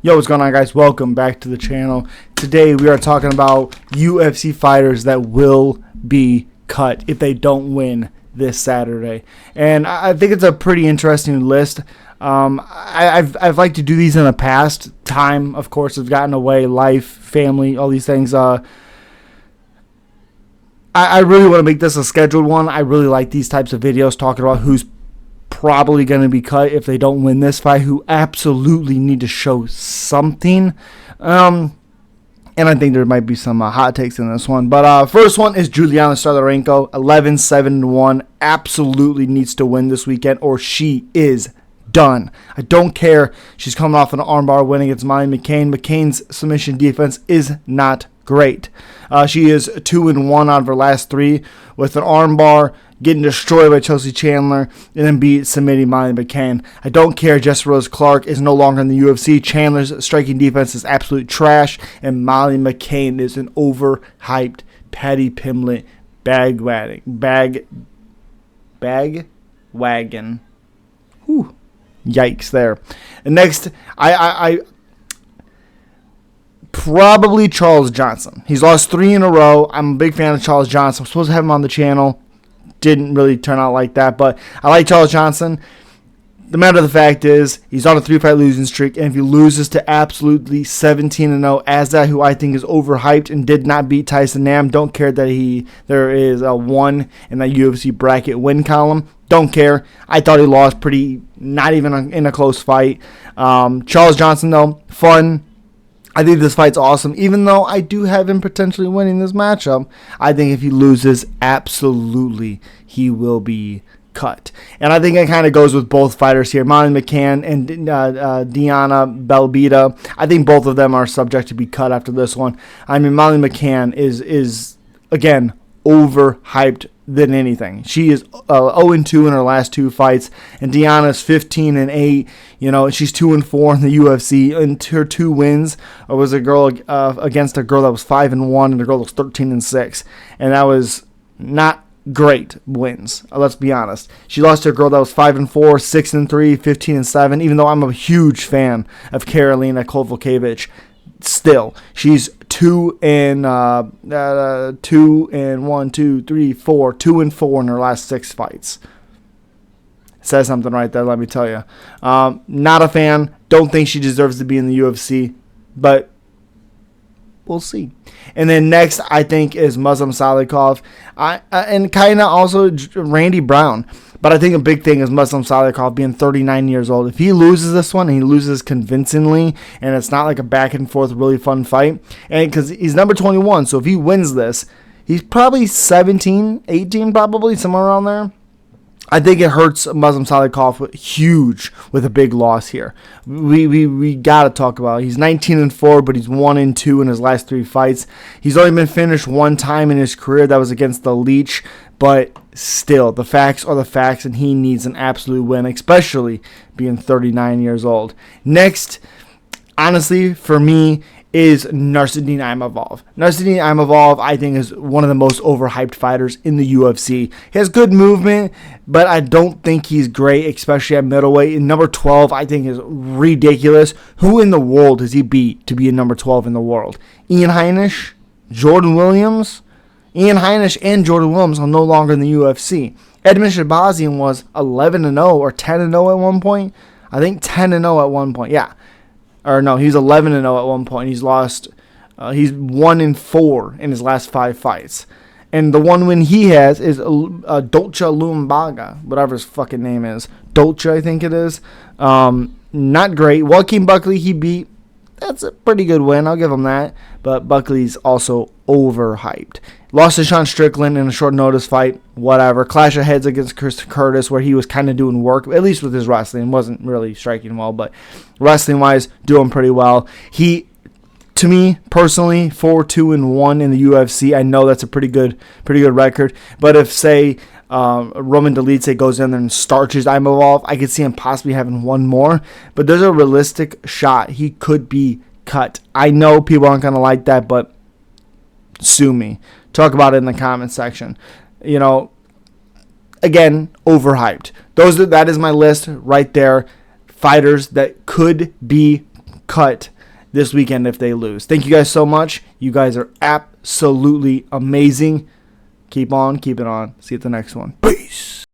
Yo, what's going on, guys? Welcome back to the channel. Today we are talking about UFC fighters that will be cut if they don't win this Saturday. And I think it's a pretty interesting list. I've liked to do these in the past. Time, of course, has gotten away. Life, family, all these things. I really want to make this a scheduled one. I really like these types of videos talking about who's probably going to be cut if they don't win this fight, who absolutely need to show something. And I think there might be some hot takes in this one. But first one is Juliana Starenko, 11-7-1. Absolutely needs to win this weekend or she is done. I don't care. She's coming off an armbar win against Molly McCann. McCain's submission defense is not great. She is 2-1 out of her last three with an armbar, getting destroyed by Chelsea Chandler, and then submitting Molly McCann. I don't care. Jessica Rose Clark is no longer in the UFC. Chandler's striking defense is absolute trash, and Molly McCann is an overhyped Patty Pimblett bag wagon. Whew. Yikes there. And next, I probably Charles Johnson. He's lost 3 in a row. I'm a big fan of Charles Johnson. I'm supposed to have him on the channel. Didn't really turn out like that, but I like Charles Johnson. The matter of the fact is, he's on a 3-fight losing streak, and if he loses to absolutely 17-0, Azza, who I think is overhyped and did not beat Tyson Nam, don't care that there is a 1 in that UFC bracket win column. Don't care. I thought he lost not even in a close fight. Charles Johnson, though, fun. I think this fight's awesome, even though I do have him potentially winning this matchup. I think if he loses, absolutely, he will be cut. And I think it kind of goes with both fighters here, Molly McCann and Diana Belbita. I think both of them are subject to be cut after this one. I mean, Molly McCann is again, overhyped than anything. She is 0-2 in her last 2 fights, and Deanna's 15-8. You know, she's 2-4 in the UFC, and her 2 wins was a girl against a girl that was 5-1, and a girl that was 13-6, and that was not great wins. Let's be honest. She lost to a girl that was 5-4, 6-3, 15-7. Even though I'm a huge fan of Karolina Kowalkiewicz, still she's 2-4 in her last 6 fights. Says something right there, let me tell you. Not a fan. Don't think she deserves to be in the UFC, but we'll see. And then next, I think, is Muslim Salikov, and kind of also Randy Brown. But I think a big thing is Muslim Salikov being 39 years old. If he loses this one, and he loses convincingly, and it's not like a back-and-forth really fun fight, and because he's number 21, so if he wins this, he's probably 17, 18 probably, somewhere around there. I think it hurts Muslim Salikov huge with a big loss here. We got to talk about it. He's 19-4, but he's 1-2 in his last 3 fights. He's only been finished 1 time in his career. That was against the Leech. But still, the facts are the facts, and he needs an absolute win, especially being 39 years old. Next, honestly, for me, is Nursidine Imavov. Nursidine Imavov, I think, is one of the most overhyped fighters in the UFC. He has good movement, but I don't think he's great, especially at middleweight. And number 12, I think, is ridiculous. Who in the world does he beat to be a number 12 in the world? Ian Heinisch? Jordan Williams? Ian Heinisch and Jordan Williams are no longer in the UFC. Edmund Shabazian was 11-0 or 10-0 at one point. I think 10-0 at one point, yeah. Or no, he's 11-0 at one point. He's lost. He's 1-4 in his last 5 fights, and the one win he has is Dolce Lumbaga, whatever his fucking name is. Dolce, I think it is. Not great. Joaquin Buckley he beat. That's a pretty good win. I'll give him that. But Buckley's also overhyped. Lost to Sean Strickland in a short notice fight. Whatever. Clash of heads against Chris Curtis, where he was kind of doing work, at least with his wrestling. Wasn't really striking well, but wrestling-wise, doing pretty well. He, to me, personally, 4-2-1 in the UFC. I know that's a pretty good record. But if, say, Roman Dolidze goes in there and starches Imavov, I could see him possibly having one more. But there's a realistic shot he could be cut. I know people aren't going to like that, but sue me. Talk about it in the comment section. You know, again, overhyped. That is my list right there. Fighters that could be cut this weekend if they lose. Thank you guys so much. You guys are absolutely amazing. Keep on keeping on. See you at the next one. Peace.